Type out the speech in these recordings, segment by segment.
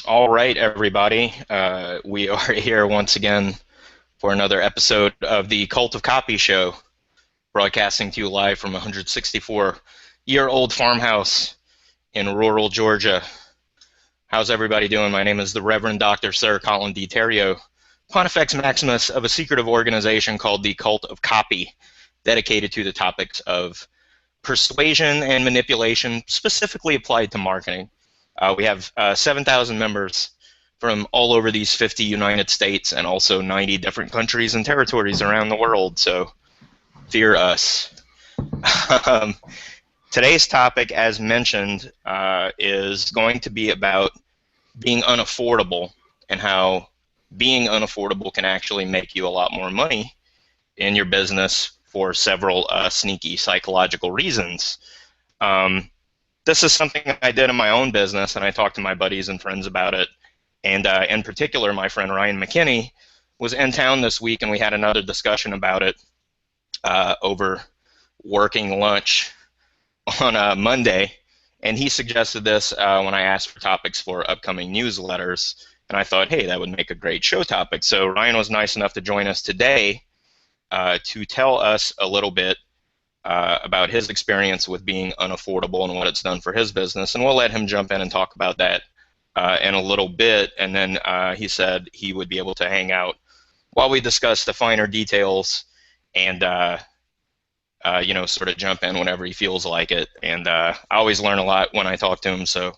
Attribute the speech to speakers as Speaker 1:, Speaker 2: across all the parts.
Speaker 1: All right, everybody. We are here once again for another episode of the Cult of Copy Show, broadcasting to you live from a 164-year-old farmhouse in rural Georgia. How's everybody doing? My name is the Reverend Dr. Sir Colin D. Terrio, Pontifex Maximus of a secretive organization called the Cult of Copy, dedicated to the topics of persuasion and manipulation, specifically applied to marketing. We have 7,000 members from all over these 50 United States and also 90 different countries and territories around the world, so fear us. um, Today's topic, as mentioned, is going to be about being unaffordable and how being unaffordable can actually make you a lot more money in your business for several sneaky psychological reasons. Um, this is something I did in my own business, and I talked to my buddies and friends about it. And in particular, my friend Ryan McKinney was in town this week, and we had another discussion about it over working lunch on Monday. And he suggested this when I asked for topics for upcoming newsletters. And I thought, hey, that would make a great show topic. So Ryan was nice enough to join us today to tell us a little bit about his experience with being unaffordable and what it's done for his business. And we'll let him jump in and talk about that in a little bit. And then he said he would be able to hang out while we discuss the finer details and sort of jump in whenever he feels like it. And I always learn a lot when I talk to him, so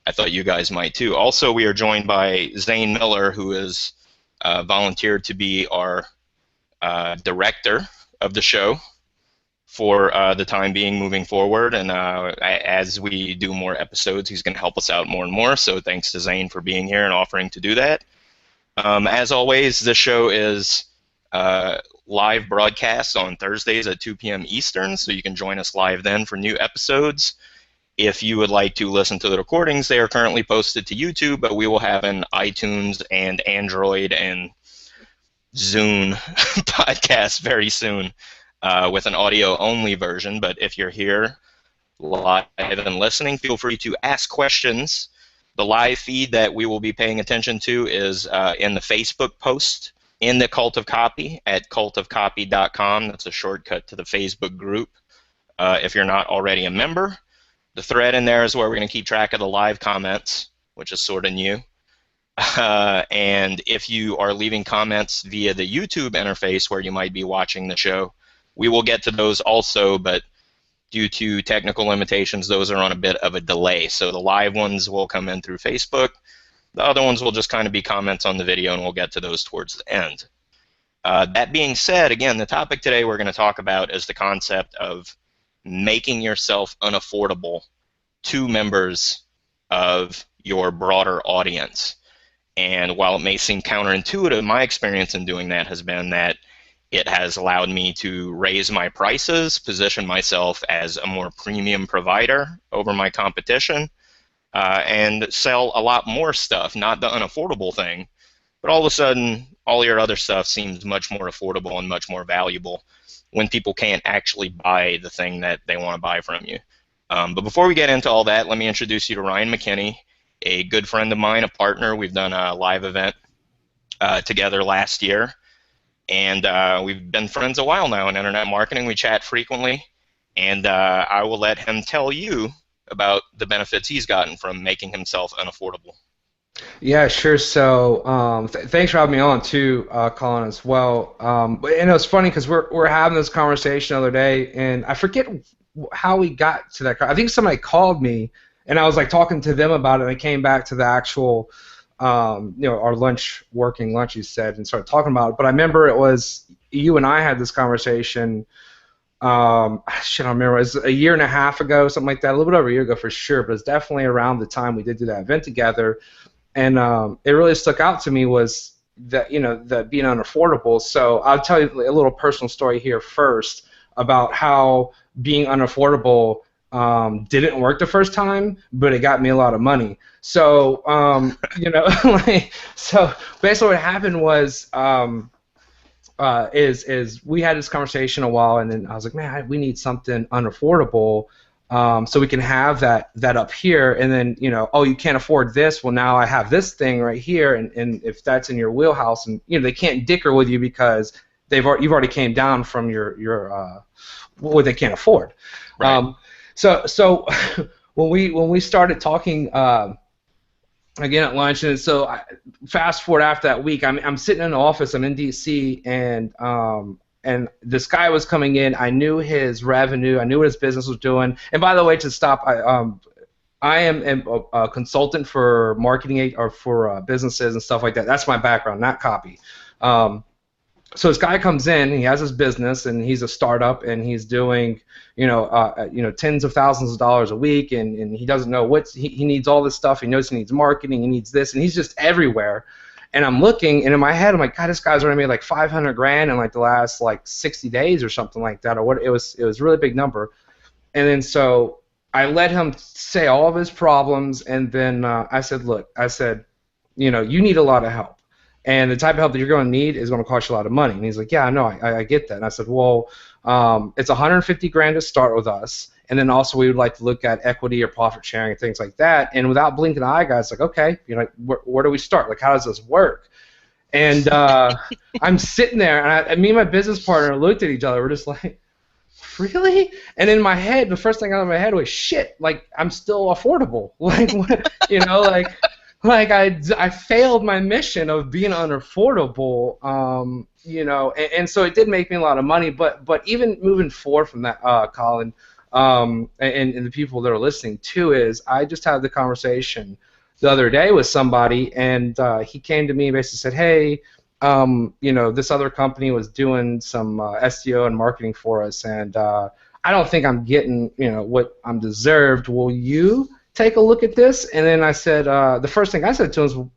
Speaker 1: I thought you guys might too. Also, we are joined by Zane Miller, who is volunteered to be our director of the show for the time being moving forward. And as we do more episodes, he's going to help us out more and more. So thanks to Zane for being here and offering to do that. As always, this show is live broadcast on Thursdays at 2 p.m. Eastern, so you can join us live then for new episodes. If you would like to listen to the recordings, they are currently posted to YouTube, but we will have an iTunes and Android and Zune podcast very soon with an audio-only version. But if you're here live and listening, feel free to ask questions. The live feed that we will be paying attention to is in the Facebook post in the Cult of Copy at cultofcopy.com. That's a shortcut to the Facebook group if you're not already a member. The thread in there is where we're going to keep track of the live comments, which is sort of new. And if you are leaving comments via the YouTube interface where you might be watching the show, we will get to those also, but due to technical limitations, those are on a bit of a delay. So the live ones will come in through Facebook. The other ones will just kind of be comments on the video, and we'll get to those towards the end. That being said, again, the topic today we're going to talk about is the concept of making yourself unaffordable to members of your broader audience. And while it may seem counterintuitive, my experience in doing that has been that it has allowed me to raise my prices, position myself as a more premium provider over my competition, and sell a lot more stuff, not the unaffordable thing, but all of a sudden, all your other stuff seems much more affordable and much more valuable when people can't actually buy the thing that they want to buy from you. But before we get into all that, let me introduce you to Ryan McKinney, a good friend of mine, a partner. We've done a live event together last year, and we've been friends a while now in internet marketing. We chat frequently, and I will let him tell you about the benefits he's gotten from making himself unaffordable.
Speaker 2: Yeah, sure. So, thanks for having me on too, Colin, as well. And it was funny because we're having this conversation the other day, and I forget how we got to that. I think somebody called me, and I was like talking to them about it, and I came back to the actual, our working lunch, you said, and started talking about it. But I remember it was you and I had this conversation. Shit, I don't remember. It was a year and a half ago, something like that, a little bit over a year ago for sure. But it's definitely around the time we did do that event together. And it really stuck out to me was that, that being unaffordable. So I'll tell you a little personal story here first about how being unaffordable didn't work the first time, but it got me a lot of money. So, so basically what happened was is we had this conversation a while, and then I was like, man, we need something unaffordable So we can have that up here, and then oh, you can't afford this. Well, now I have this thing right here, and if that's in your wheelhouse, and they can't dicker with you because you've already came down from your what they can't afford.
Speaker 1: Right.
Speaker 2: So when we started talking again at lunch, and so fast forward after that week, I'm sitting in the office, I'm in DC, and this guy was coming in. I knew his revenue, I knew what his business was doing. And by the way, to stop, I am a consultant for marketing or for businesses and stuff like that. That's my background, not copy. Um, so this guy comes in, he has his business, and he's a startup, and he's doing, tens of thousands of dollars a week, and he doesn't know he needs all this stuff. He knows he needs marketing, he needs this, and he's just everywhere. And I'm looking, and in my head, I'm like, God, this guy's already made like 500 grand in like the last like 60 days or something like that, or what? It was a really big number. And then so I let him say all of his problems, and then I said, look, you need a lot of help. And the type of help that you're going to need is going to cost you a lot of money. And he's like, yeah, no, I get that. And I said, well, it's 150 grand to start with us. And then also we would like to look at equity or profit sharing and things like that. And without blinking an eye, guys, like, okay, where do we start? Like, how does this work? And I'm sitting there, and me and my business partner looked at each other. We're just like, really? And in my head, the first thing out of my head was, shit, like, I'm still affordable. Like, what, I failed my mission of being unaffordable, and so it did make me a lot of money. But even moving forward from that, Colin, and the people that are listening too, is I just had the conversation the other day with somebody, and he came to me and basically said, hey, this other company was doing some SEO and marketing for us, and I don't think I'm getting, what I'm deserved. Will you take a look at this? And then I said, the first thing I said to him was,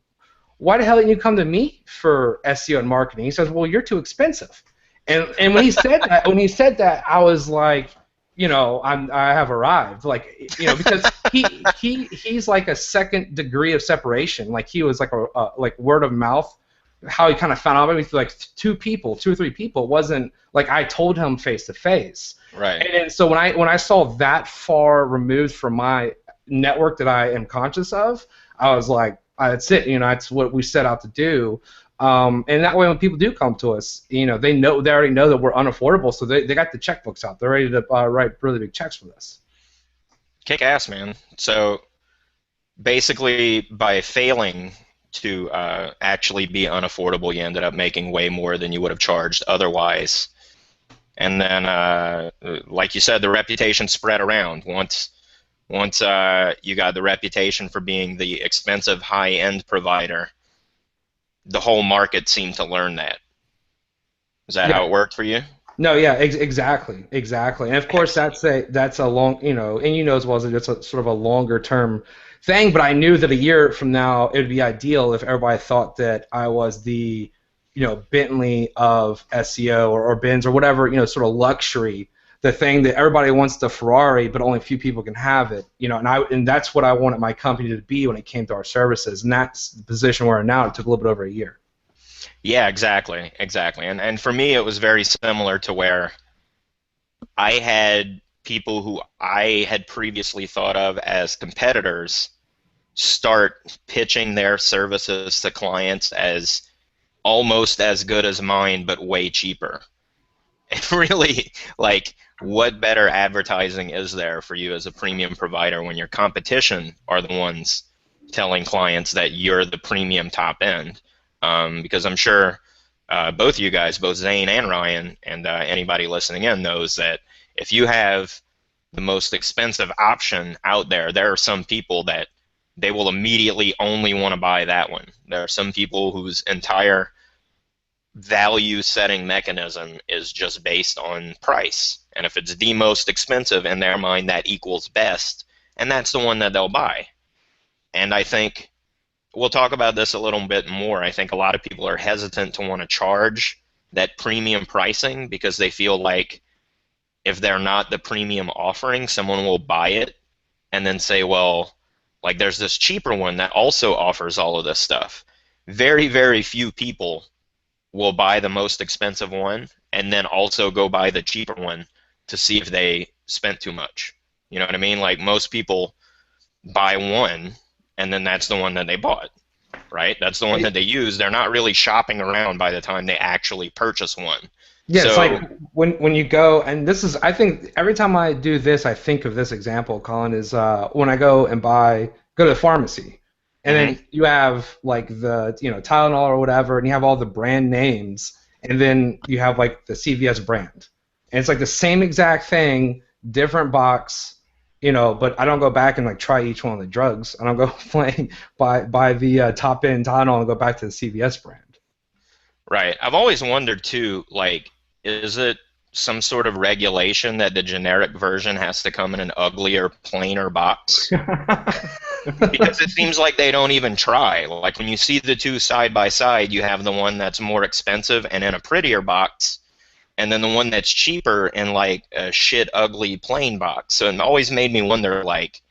Speaker 2: why the hell didn't you come to me for SEO and marketing? He says, well, you're too expensive. And when he said that, I was like, I have arrived, like, because he's like a second degree of separation. Like, he was like a like word of mouth, how he kind of found out about me through like two or three people. It wasn't like I told him face to face.
Speaker 1: Right.
Speaker 2: And so when I saw that far removed from my network that I am conscious of, I was like, that's it. That's what we set out to do. And that way, when people do come to us, they already know that we're unaffordable, so they got the checkbooks out. They're ready to write really big checks for this.
Speaker 1: Kick ass, man. So basically, by failing to actually be unaffordable, you ended up making way more than you would have charged otherwise. And then, like you said, the reputation spread around. Once you got the reputation for being the expensive high-end provider, the whole market seemed to learn that. Is that how it worked for you?
Speaker 2: No, yeah, exactly, and of course that's a long, and as well as it's a sort of a longer term thing. But I knew that a year from now it would be ideal if everybody thought that I was the, Bentley of SEO or Benz or whatever, sort of luxury, the thing that everybody wants the Ferrari, but only a few people can have it, and that's what I wanted my company to be when it came to our services, and that's the position we're in now. It took a little bit over a year.
Speaker 1: Yeah, exactly. And for me, it was very similar to where I had people who I had previously thought of as competitors start pitching their services to clients as almost as good as mine, but way cheaper. It really, like, what better advertising is there for you as a premium provider when your competition are the ones telling clients that you're the premium top end? Because I'm sure both of you guys, both Zane and Ryan, and anybody listening in knows that if you have the most expensive option out there, there are some people that they will immediately only want to buy that one. There are some people whose entire value setting mechanism is just based on price. And if it's the most expensive in their mind, that equals best, and that's the one that they'll buy. And I think we'll talk about this a little bit more. I think a lot of people are hesitant to want to charge that premium pricing because they feel like if they're not the premium offering, someone will buy it and then say, well, like, there's this cheaper one that also offers all of this stuff. Very, very few people will buy the most expensive one and then also go buy the cheaper one to see if they spent too much. You know what I mean? Like most people buy one and then that's the one that they bought, right? That's the one that they use. They're not really shopping around by the time they actually purchase one.
Speaker 2: Yeah, it's like
Speaker 1: So,
Speaker 2: when you go, and this is, I think every time I do this, I think of this example, Colin, is when I go and go to the pharmacy, and
Speaker 1: mhm,
Speaker 2: then you have like the, Tylenol or whatever, and you have all the brand names, and then you have like the CVS brand, and it's like the same exact thing, different box, but I don't go back and like try each one of the drugs. I don't go playing buy the top end Tylenol and go back to the CVS brand.
Speaker 1: right. I've always wondered too, like, is it some sort of regulation that the generic version has to come in an uglier, plainer box? Because it seems like they don't even try. Like when you see the two side by side, you have the one that's more expensive and in a prettier box, and then the one that's cheaper in like a shit ugly plain box. So it always made me wonder, like,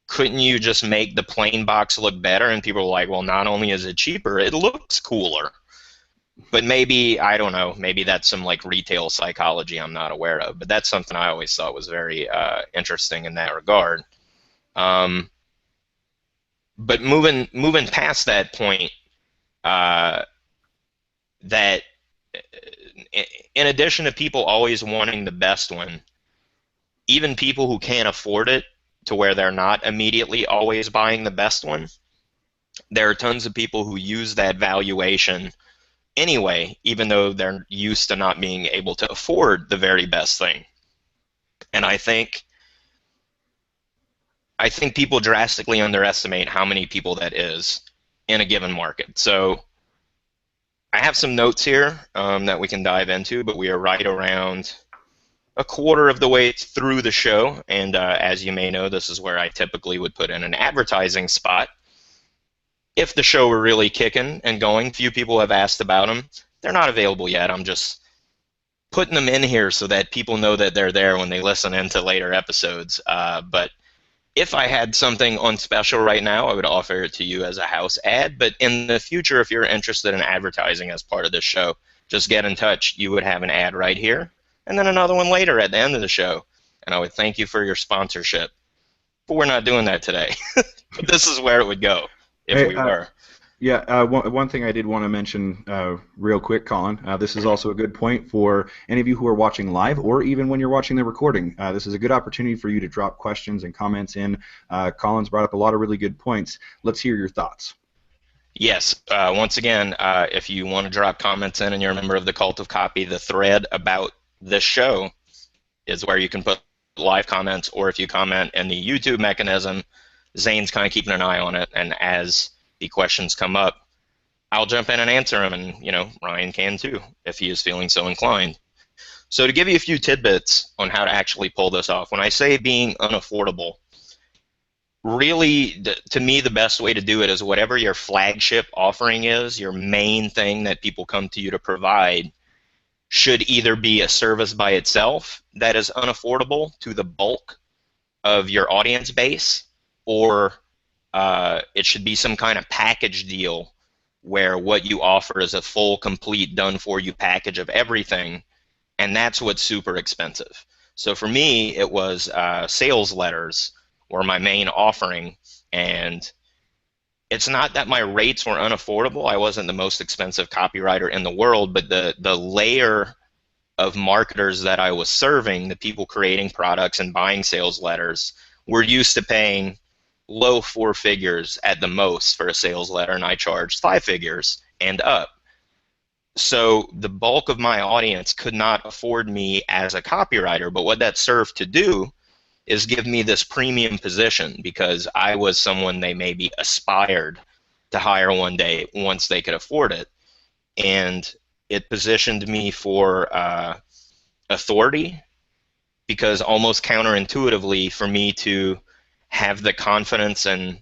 Speaker 1: couldn't you just make the plain box look better? And people were like, well, not only is it cheaper, it looks cooler. But maybe, I don't know, maybe that's some like retail psychology I'm not aware of. But that's something I always thought was very interesting in that regard. Um, but moving past that point, uh, that in addition to people always wanting the best one, even people who can't afford it to where they're not immediately always buying the best one, there are tons of people who use that valuation anyway, even though they're used to not being able to afford the very best thing. And I think people drastically underestimate how many people that is in a given market. So I have some notes here that we can dive into, but we are right around a quarter of the way through the show. And as you may know, this is where I typically would put in an advertising spot. If the show were really kicking and going, few people have asked about them. They're not available yet. I'm just putting them in here so that people know that they're there when they listen into later episodes. But if I had something on special right now, I would offer it to you as a house ad. But in the future, if you're interested in advertising as part of this show, just get in touch. You would have an ad right here, and then another one later at the end of the show. And I would thank you for your sponsorship. But we're not doing that today. But this is where it would go if
Speaker 3: Hey,
Speaker 1: we were.
Speaker 3: yeah, one thing I did want to mention real quick, Colin. This is also a good point for any of you who are watching live, or even when you're watching the recording. This is a good opportunity for you to drop questions and comments in. Colin's brought up a lot of really good points. Let's hear your thoughts.
Speaker 1: Yes. Once again, if you want to drop comments in and you're a member of the Cult of Copy, the thread about this show is where you can put live comments, or if you comment in the YouTube mechanism, Zane's kind of keeping an eye on it, and as the questions come up, I'll jump in and answer them, and Ryan can too if he is feeling so inclined. So to give you a few tidbits on how to actually pull this off, when I say being unaffordable, really, to me, the best way to do it is whatever your flagship offering is, your main thing that people come to you to provide, should either be a service by itself that is unaffordable to the bulk of your audience base, or it should be some kind of package deal where what you offer is a full, complete, done-for-you package of everything, and that's what's super expensive. So for me, it was sales letters were my main offering, and it's not that my rates were unaffordable. I wasn't the most expensive copywriter in the world, but the layer of marketers that I was serving, the people creating products and buying sales letters, were used to paying low four figures at the most for a sales letter, and I charged five figures and up. So the bulk of my audience could not afford me as a copywriter, but what that served to do is give me this premium position because I was someone they maybe aspired to hire one day once they could afford it. And it positioned me for authority, because almost counterintuitively, for me to have the confidence and,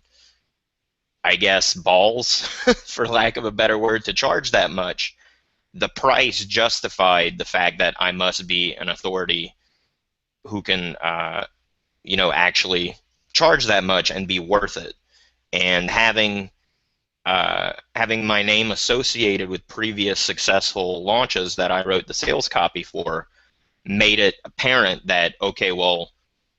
Speaker 1: I guess, balls, for lack of a better word, to charge that much, the price justified the fact that I must be an authority who can actually charge that much and be worth it. And having my name associated with previous successful launches that I wrote the sales copy for made it apparent that, okay, well,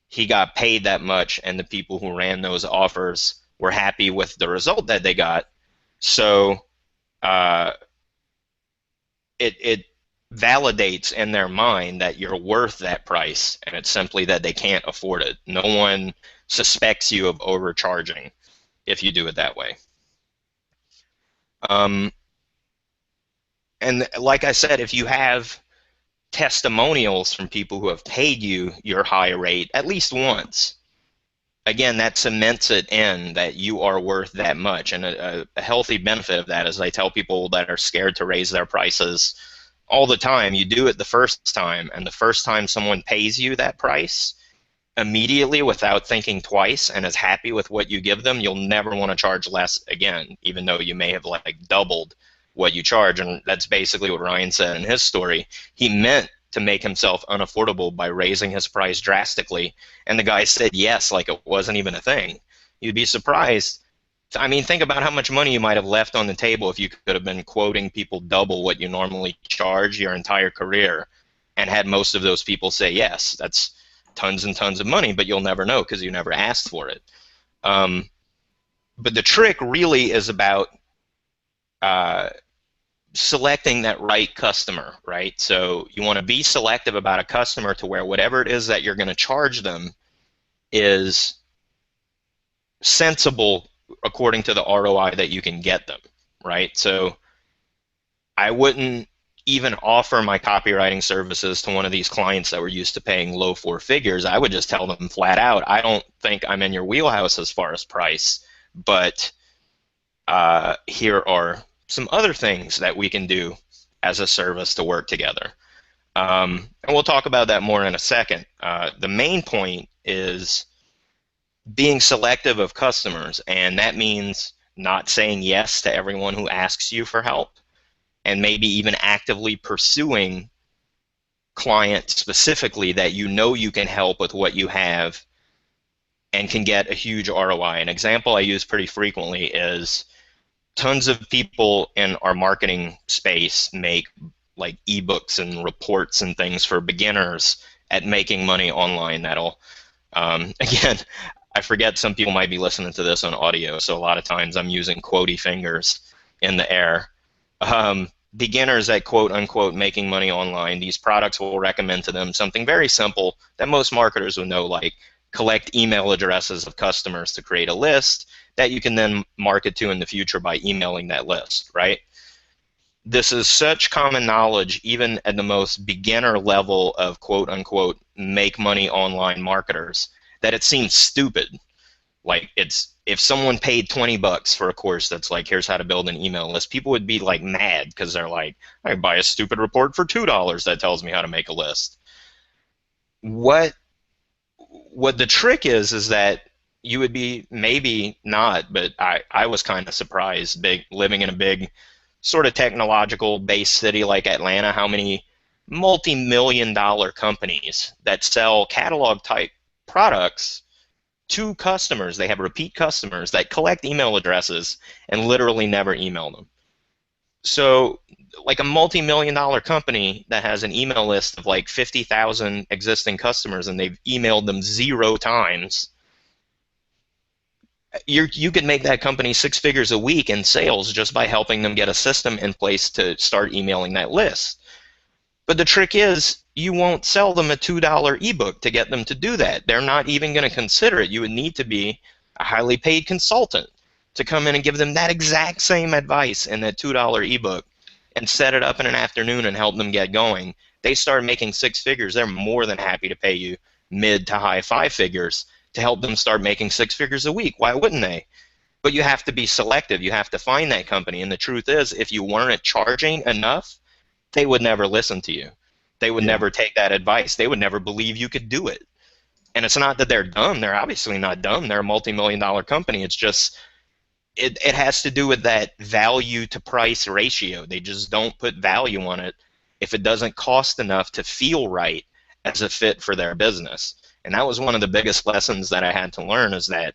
Speaker 1: he got paid that much, and the people who ran those offers were happy with the result that they got. So uh, it validates in their mind that you're worth that price, and it's simply that they can't afford it. No one suspects you of overcharging if you do it that way. Um, and like I said, if you have testimonials from people who have paid you your high rate at least once, again, that cements it in that you are worth that much. And a healthy benefit of that is I tell people that are scared to raise their prices all the time, you do it the first time, and the first time someone pays you that price immediately without thinking twice and is happy with what you give them, you'll never want to charge less again, even though you may have like doubled what you charge. And that's basically what Ryan said in his story. He meant to make himself unaffordable by raising his price drastically, and the guy said yes like it wasn't even a thing. You'd be surprised. I mean, think about how much money you might have left on the table if you could have been quoting people double what you normally charge your entire career and had most of those people say yes. That's tons and tons of money, but you'll never know because you never asked for it. But the trick really is about selecting that right customer, right? So you want to be selective about a customer to where whatever it is that you're going to charge them is sensible according to the ROI that you can get them, right? So I wouldn't even offer my copywriting services to one of these clients that were used to paying low four figures. I would just tell them flat out, I don't think I'm in your wheelhouse as far as price, but here are some other things that we can do as a service to work together. And we'll talk about that more in a second. The main point is being selective of customers, and that means not saying yes to everyone who asks you for help, and maybe even actively pursuing clients specifically that you know you can help with what you have and can get a huge ROI. An example I use pretty frequently is tons of people in our marketing space make like ebooks and reports and things for beginners at making money online. That'll again, I forget some people might be listening to this on audio, so a lot of times I'm using quotey fingers in the air. Beginners at quote unquote making money online, these products will recommend to them something very simple that most marketers would know, like collect email addresses of customers to create a list that you can then market to in the future by emailing that list, right? This is such common knowledge even at the most beginner level of quote unquote make money online marketers that it seems stupid. Like, it's, if someone paid 20 bucks for a course that's like, here's how to build an email list, people would be like mad because they're like, I buy a stupid report for $2 that tells me how to make a list. What the trick is that you would be, maybe not, but I was kind of surprised, living in a big sort of technological based city like Atlanta, how many multi-million-dollar companies that sell catalog type products to customers. They have repeat customers that collect email addresses and literally never email them. So like a multi-million-dollar company that has an email list of like 50,000 existing customers and they've emailed them 0 times, you could make that company 6 figures a week in sales just by helping them get a system in place to start emailing that list. But the trick is, you won't sell them a $2 ebook to get them to do that. They're not even going to consider it. You would need to be a highly paid consultant to come in and give them that exact same advice in that $2 ebook and set it up in an afternoon and help them get going. They start making 6 figures. They're more than happy to pay you mid to high 5 figures to help them start making 6 figures a week. Why wouldn't they? But you have to be selective. You have to find that company. And the truth is, if you weren't charging enough, they would never listen to you. They would never take that advice. They would never believe you could do it. And it's not that they're dumb. They're obviously not dumb. They're a multi-million-dollar company. It's just, it has to do with that value to price ratio. They just don't put value on it if it doesn't cost enough to feel right as a fit for their business. And that was one of the biggest lessons that I had to learn, is that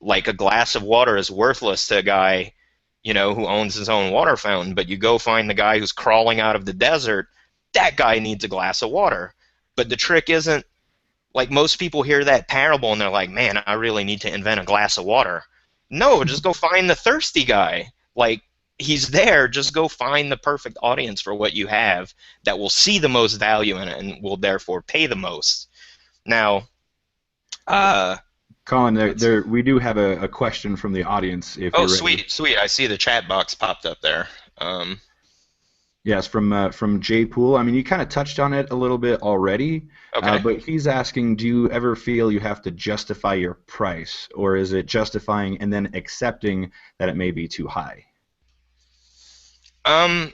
Speaker 1: like a glass of water is worthless to a guy, you know, who owns his own water fountain, but you go find the guy who's crawling out of the desert, that guy needs a glass of water. But the trick isn't Like most people hear that parable and they're like, man, I really need to invent a glass of water. No, just go find the thirsty guy. Like, he's there. Just go find the perfect audience for what you have that will see the most value in it and will therefore pay the most. Now, uh,
Speaker 3: Colin,
Speaker 1: let's see.
Speaker 3: we do have a question from the audience if
Speaker 1: Oh,
Speaker 3: you're ready.
Speaker 1: sweet, sweet. I see the chat box popped up there.
Speaker 3: Yes, from Jay Poole. I mean, you kind of touched on it a little bit already,
Speaker 1: Okay.
Speaker 3: but he's asking, do you ever feel you have to justify your price, or is it justifying and then accepting that it may be too high?
Speaker 1: Um,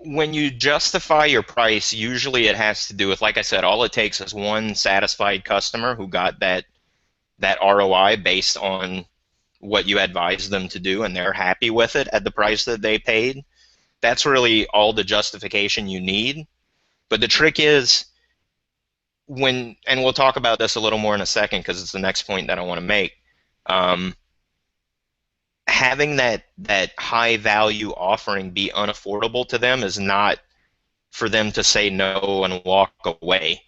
Speaker 1: when you justify your price, usually it has to do with, like I said, all it takes is one satisfied customer who got that ROI based on what you advised them to do, and they're happy with it at the price that they paid. That's really all the justification you need. But the trick is when, and we'll talk about this a little more in a second because it's the next point that I want to make. Um, Having that high value offering be unaffordable to them is not for them to say no and walk away.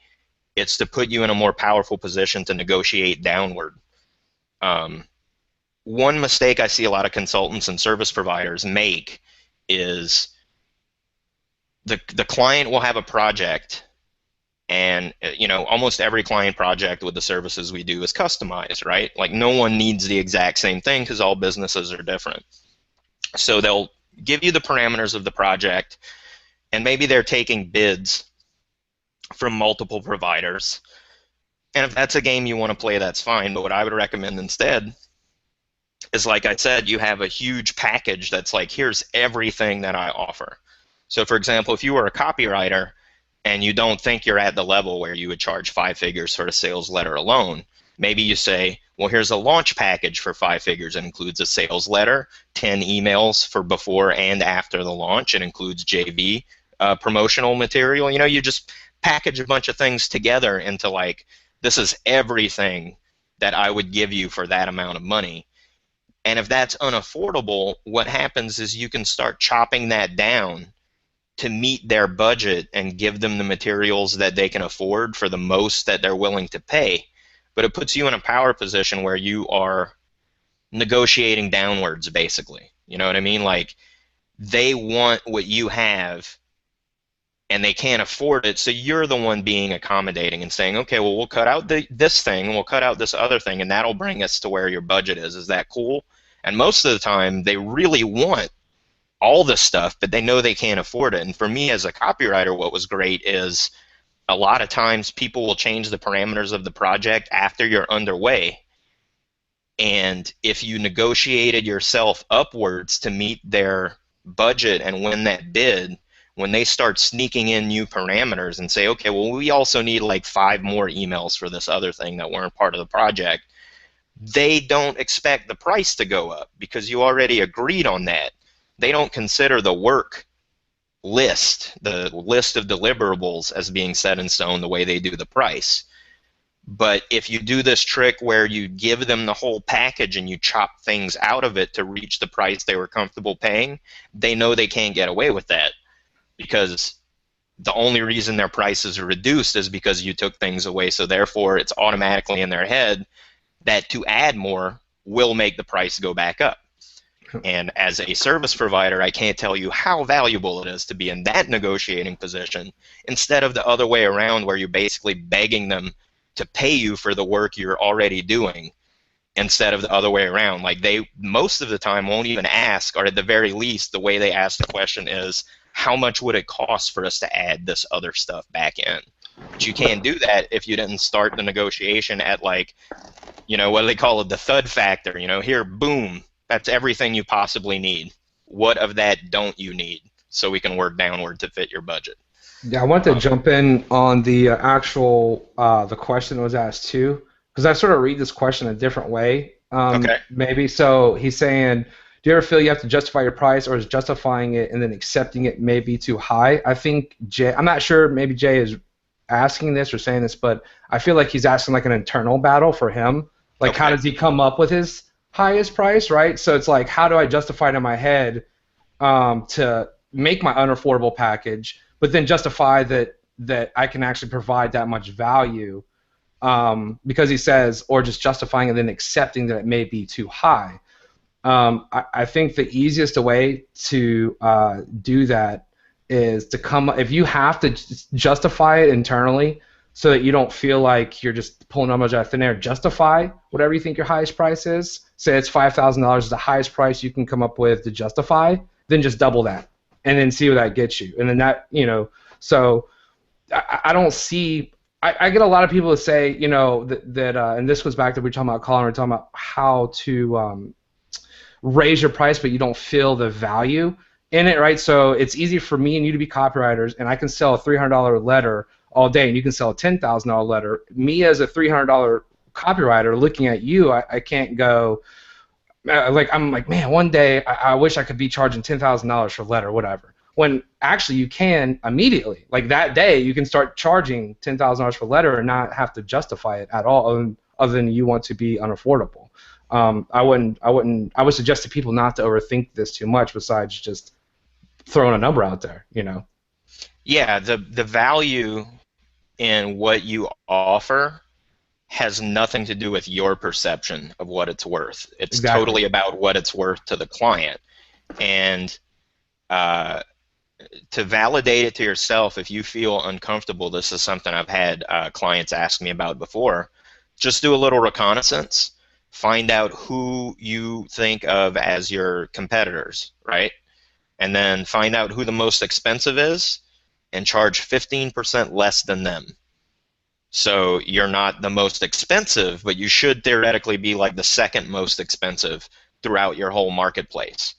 Speaker 1: It's to put you in a more powerful position to negotiate downward. Um, One mistake I see a lot of consultants and service providers make is the client will have a project, and almost every client project with the services we do is customized, right? Like no one needs the exact same thing because all businesses are different. So they'll give you the parameters of the project, and maybe they're taking bids from multiple providers. And if that's a game you want to play, that's fine. But what I would recommend instead is, like I said, you have a huge package that's like, here's everything that I offer. So, for example, if you were a copywriter and you don't think you're at the level where you would charge 5 figures for a sales letter alone, maybe you say, well, here's a launch package for 5 figures. It includes a sales letter, 10 emails for before and after the launch. It includes JV promotional material. You just package a bunch of things together into like, this is everything that I would give you for that amount of money. And if that's unaffordable, what happens is you can start chopping that down to meet their budget and give them the materials that they can afford for the most that they're willing to pay. But it puts you in a power position where you are negotiating downwards, basically. You know what I mean? Like, they want what you have and they can't afford it, so you're the one being accommodating and saying, okay, well, we'll cut out this thing and we'll cut out this other thing, and that'll bring us to where your budget is. Is that cool? And most of the time, they really want all this stuff, but they know they can't afford it. And for me as a copywriter, what was great is a lot of times people will change the parameters of the project after you're underway. And if you negotiated yourself upwards to meet their budget and win that bid, when they start sneaking in new parameters and say, okay, well, we also need like 5 more emails for this other thing that weren't part of the project, they don't expect the price to go up because you already agreed on that. They don't consider the work list, the list of deliverables, as being set in stone the way they do the price. But if you do this trick where you give them the whole package and you chop things out of it to reach the price they were comfortable paying, they know they can't get away with that because the only reason their prices are reduced is because you took things away. So therefore, it's automatically in their head that to add more will make the price go back up. And as a service provider, I can't tell you how valuable it is to be in that negotiating position instead of the other way around where you're basically begging them to pay you for the work you're already doing instead of the other way around. Like, they most of the time won't even ask, or at the very least, the way they ask the question is, how much would it cost for us to add this other stuff back in? But you can't do that if you didn't start the negotiation at, like, what do they call it, the thud factor. Here, boom, that's everything you possibly need. What of that don't you need so we can work downward to fit your budget?
Speaker 2: Yeah, I want to
Speaker 1: Um,
Speaker 2: jump in on the actual the question that was asked too, because I sort of read this question a different way.
Speaker 1: okay.
Speaker 2: Maybe so he's saying, do you ever feel you have to justify your price, or is justifying it and then accepting it may be too high? I think Jay, I'm not sure. Maybe Jay is asking this or saying this, but I feel like he's asking like an internal battle for him. Like, how
Speaker 1: Okay.
Speaker 2: does he come up with his highest price, right? So it's like, how do I justify it in my head to make my unaffordable package, but then justify that I can actually provide that much value. because he says, or just justifying and then accepting that it may be too high. I think the easiest way to do that is to come, if you have to justify it internally so that you don't feel like you're just pulling numbers out of thin air, justify whatever you think your highest price is. Say it's $5,000 is the highest price you can come up with to justify, then just double that and then see where that gets you. And then that, so I don't see. I get a lot of people that say, that and this goes back to we were talking about Colin, we we're talking about how to raise your price, but you don't feel the value in it, right? So it's easy for me and you to be copywriters, and I can sell a $300 letter all day, and you can sell a $10,000 letter. Me as a $300 copywriter looking at you, I can't go, I'm like, man, one day I wish I could be charging $10,000 for a letter, whatever. When actually you can immediately, like that day, you can start charging $10,000 for a letter and not have to justify it at all, other than you want to be unaffordable. I would suggest to people not to overthink this too much, besides just throwing a number out there,
Speaker 1: Yeah, the value in what you offer has nothing to do with your perception of what it's worth. It's
Speaker 2: Exactly.
Speaker 1: totally about what it's worth to the client. And to validate it to yourself, if you feel uncomfortable, this is something I've had clients ask me about before, just do a little reconnaissance. Find out who you think of as your competitors, right? And then find out who the most expensive is and charge 15% less than them. So you're not the most expensive, but you should theoretically be like the second most expensive throughout your whole marketplace.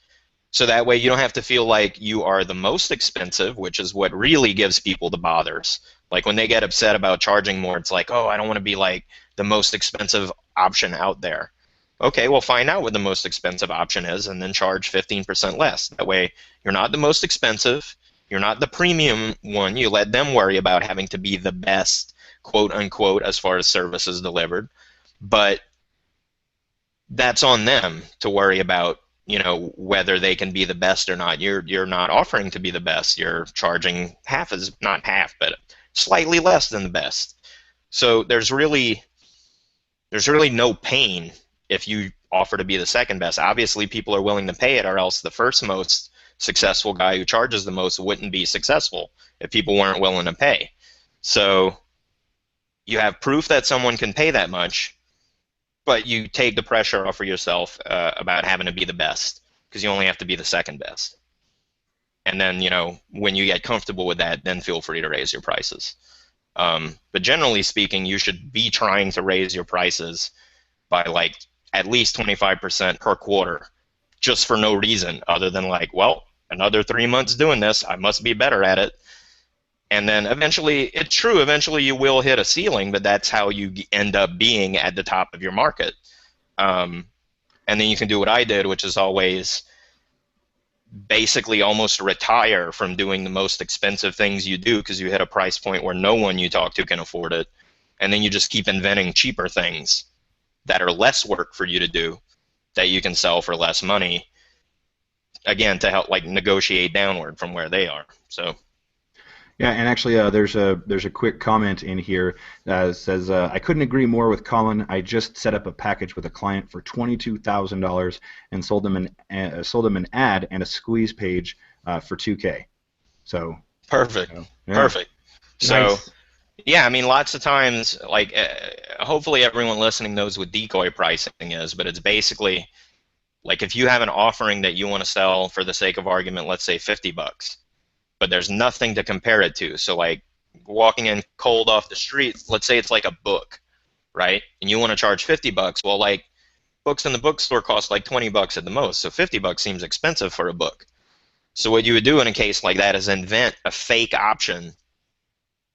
Speaker 1: So that way you don't have to feel like you are the most expensive, which is what really gives people the bothers. Like when they get upset about charging more, it's like, oh, I don't want to be like the most expensive option out there. Okay, well, find out what the most expensive option is and then charge 15% less. That way you're not the most expensive, you're not the premium one. You let them worry about having to be the best, quote unquote, as far as services delivered. But that's on them to worry about, whether they can be the best or not. You're not offering to be the best. You're charging not half, but slightly less than the best. So there's really no pain if you offer to be the second best. Obviously, people are willing to pay it, or else the first most successful guy who charges the most wouldn't be successful if people weren't willing to pay. So you have proof that someone can pay that much, but you take the pressure off of yourself about having to be the best, because you only have to be the second best. And then, when you get comfortable with that, then feel free to raise your prices. But generally speaking, you should be trying to raise your prices by like at least 25% per quarter, just for no reason other than like, well, another 3 months doing this, I must be better at it. And then eventually, it's true, eventually you will hit a ceiling, but that's how you end up being at the top of your market. And then you can do what I did, which is always basically almost retire from doing the most expensive things you do, because you hit a price point where no one you talk to can afford it. And then you just keep inventing cheaper things that are less work for you to do, that you can sell for less money, again, to help like negotiate downward from where they are. So.
Speaker 3: Yeah, and actually, there's a quick comment in here that says, I couldn't agree more with Colin. I just set up a package with a client for $22,000 and sold them an ad and a squeeze page for $2K. So
Speaker 1: perfect,
Speaker 3: yeah.
Speaker 1: Perfect. So.
Speaker 2: Nice.
Speaker 1: Yeah, I mean, lots of times, like, hopefully everyone listening knows what decoy pricing is, but it's basically like if you have an offering that you want to sell, for the sake of argument, let's say $50, but there's nothing to compare it to. So like walking in cold off the street, let's say it's like a book, right? And you want to charge $50. Well, like books in the bookstore cost like $20 at the most, so $50 seems expensive for a book. So what you would do in a case like that is invent a fake option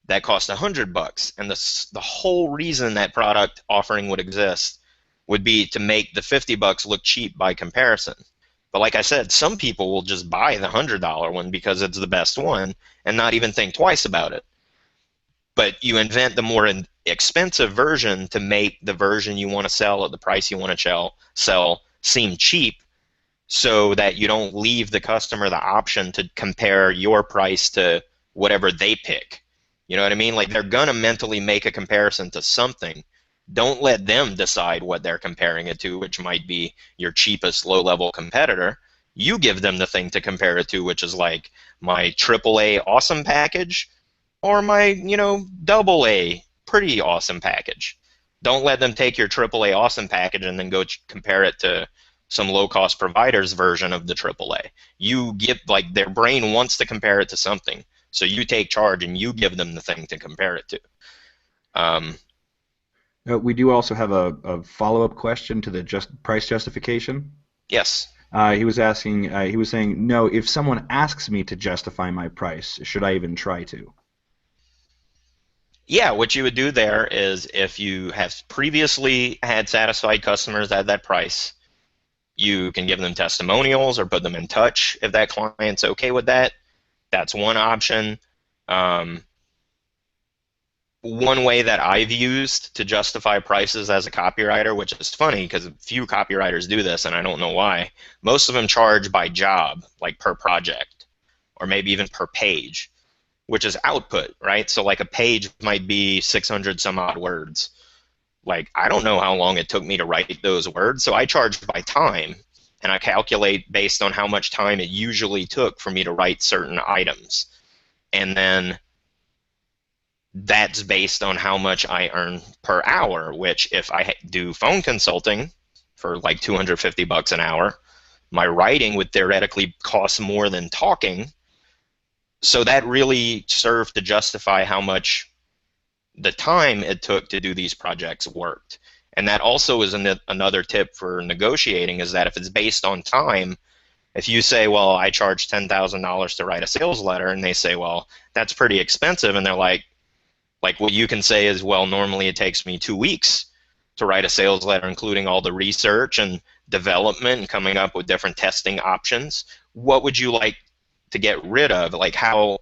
Speaker 1: that cost $100, and the whole reason that product offering would exist would be to make the $50 look cheap by comparison. But like I said, some people will just buy the $100 one because it's the best one and not even think twice about it. But you invent the more expensive version to make the version you want to sell at the price you want to sell seem cheap, so that you don't leave the customer the option to compare your price to whatever they pick. You know what I mean? Like they're gonna mentally make a comparison to something. Don't let them decide what they're comparing it to, which might be your cheapest low-level competitor. You give them the thing to compare it to, which is like my AAA awesome package or my, double A pretty awesome package. Don't let them take your AAA awesome package and then go compare it to some low-cost provider's version of the AAA. You give, like, their brain wants to compare it to something, so you take charge and you give them the thing to compare it to. Um,
Speaker 3: We do also have a follow-up question to the price justification.
Speaker 1: yes.
Speaker 3: He was asking, he was saying, no, if someone asks me to justify my price, should I even try to?
Speaker 1: Yeah, what you would do there is if you have previously had satisfied customers at that price, you can give them testimonials or put them in touch if that client's okay with that. That's one option. Um, One way that I've used to justify prices as a copywriter, which is funny because few copywriters do this, and I don't know why. Most of them charge by job, like per project, or maybe even per page, which is output, right? So like a page might be 600 some odd words. Like I don't know how long it took me to write those words, so I charge by time, and I calculate based on how much time it usually took for me to write certain items. And then that's based on how much I earn per hour, which if I do phone consulting for like 250 bucks an hour, my writing would theoretically cost more than talking. So that really served to justify how much the time it took to do these projects worked. And that also is another tip for negotiating, is that if it's based on time, if you say, well, I charge $10,000 to write a sales letter, and they say, well, that's pretty expensive, and they're like what you can say is, well, normally it takes me 2 weeks to write a sales letter, including all the research and development and coming up with different testing options. What would you like to get rid of? Like how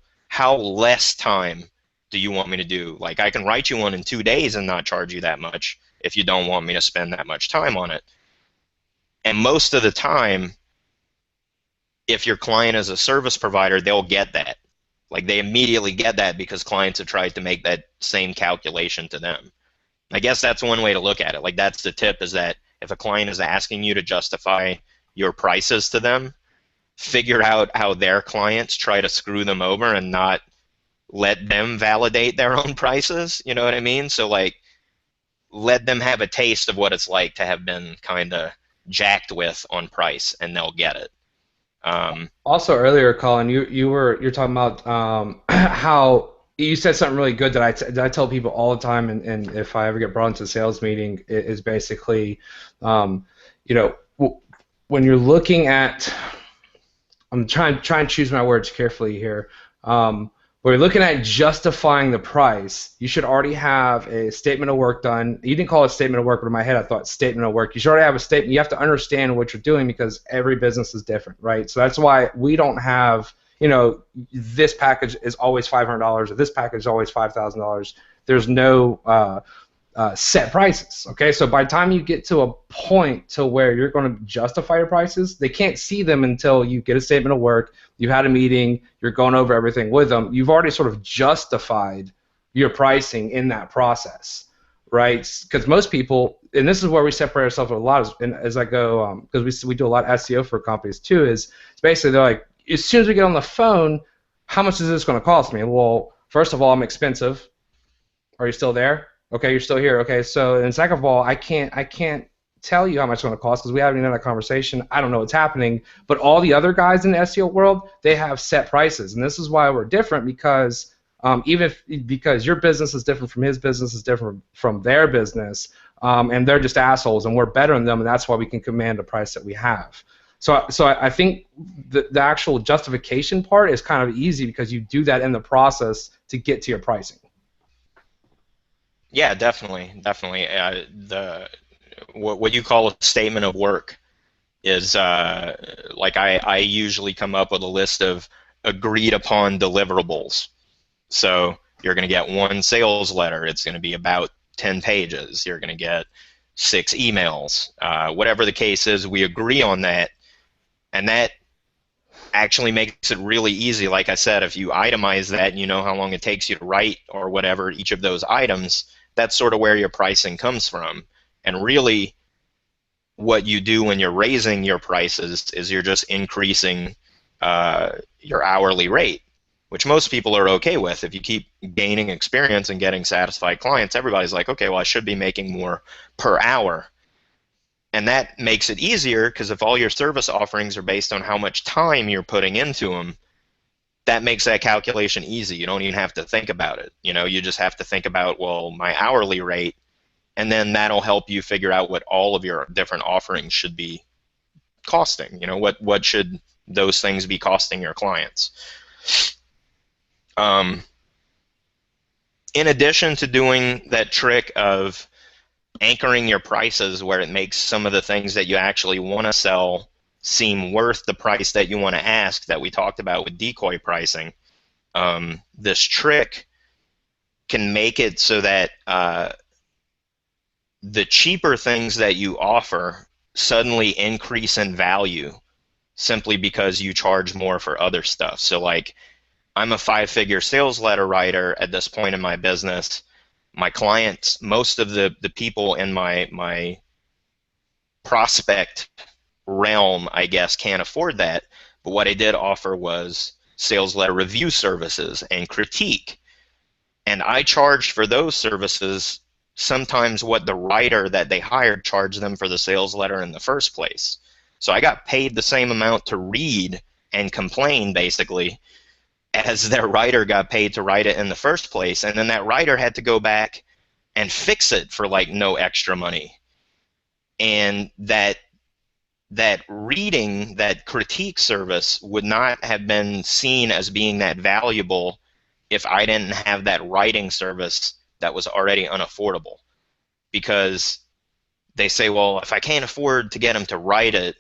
Speaker 1: less time do you want me to do? Like I can write you one in 2 days and not charge you that much if you don't want me to spend that much time on it. And most of the time, if your client is a service provider, they'll get that. Like they immediately get that because clients have tried to make that same calculation to them. I guess that's one way to look at it. Like that's the tip, is that if a client is asking you to justify your prices to them, figure out how their clients try to screw them over and not let them validate their own prices. You know what I mean? So like let them have a taste of what it's like to have been kind of jacked with on price, and they'll get it.
Speaker 2: Also earlier, Colin, you're talking about how you said something really good that I tell people all the time, and if I ever get brought into a sales meeting, is basically, you know, when you're looking at, I'm trying to choose my words carefully here. When you're looking at justifying the price, you should already have a statement of work done. You didn't call it a statement of work, but in my head I thought statement of work. You should already have a statement. You have to understand what you're doing because every business is different, right? So that's why we don't have, this package is always $500 or this package is always $5,000. There's no set prices. Okay, so by the time you get to a point to where you're going to justify your prices, they can't see them until you get a statement of work, you've had a meeting, you're going over everything with them. You've already sort of justified your pricing in that process, right? Because most people, and this is where we separate ourselves a lot as I go, because we do a lot of SEO for companies too, is it's basically they're like, as soon as we get on the phone, how much is this going to cost me? Well, first of all, I'm expensive. Are you still there? Okay, you're still here. Okay, so and second of all, I can't tell you how much it's going to cost because we haven't even had a conversation. I don't know what's happening. But all the other guys in the SEO world, they have set prices, and this is why we're different because because your business is different from his business is different from their business, and they're just assholes, and we're better than them, and that's why we can command the price that we have. So I think the actual justification part is kind of easy because you do that in the process to get to your pricing.
Speaker 1: Yeah, definitely, definitely. The what you call a statement of work is like I usually come up with a list of agreed upon deliverables. So you're going to get one sales letter. It's going to be about 10 pages. You're going to get 6 emails. Whatever the case is, we agree on that, and that actually makes it really easy. Like I said, if you itemize that and you know how long it takes you to write or whatever each of those items, that's sort of where your pricing comes from. And really, what you do when you're raising your prices is you're just increasing your hourly rate, which most people are okay with. If you keep gaining experience and getting satisfied clients, everybody's like, okay, well, I should be making more per hour. And that makes it easier because if all your service offerings are based on how much time you're putting into them, that makes that calculation easy. You don't even have to think about it. You just have to think about, well, my hourly rate, and then that'll help you figure out what all of your different offerings should be costing. What should those things be costing your clients? In addition to doing that trick of anchoring your prices where it makes some of the things that you actually want to sell seem worth the price that you want to ask, that we talked about with decoy pricing, this trick can make it so that the cheaper things that you offer suddenly increase in value simply because you charge more for other stuff. So like, I'm a 5-figure sales letter writer at this point in my business. My clients, most of the people in my prospect realm, I guess, can't afford that. But what I did offer was sales letter review services and critique. And I charged for those services sometimes what the writer that they hired charged them for the sales letter in the first place. So I got paid the same amount to read and complain, basically, as their writer got paid to write it in the first place. And then that writer had to go back and fix it for like no extra money. And that reading, that critique service would not have been seen as being that valuable if I didn't have that writing service that was already unaffordable. Because they say, well, if I can't afford to get them to write it,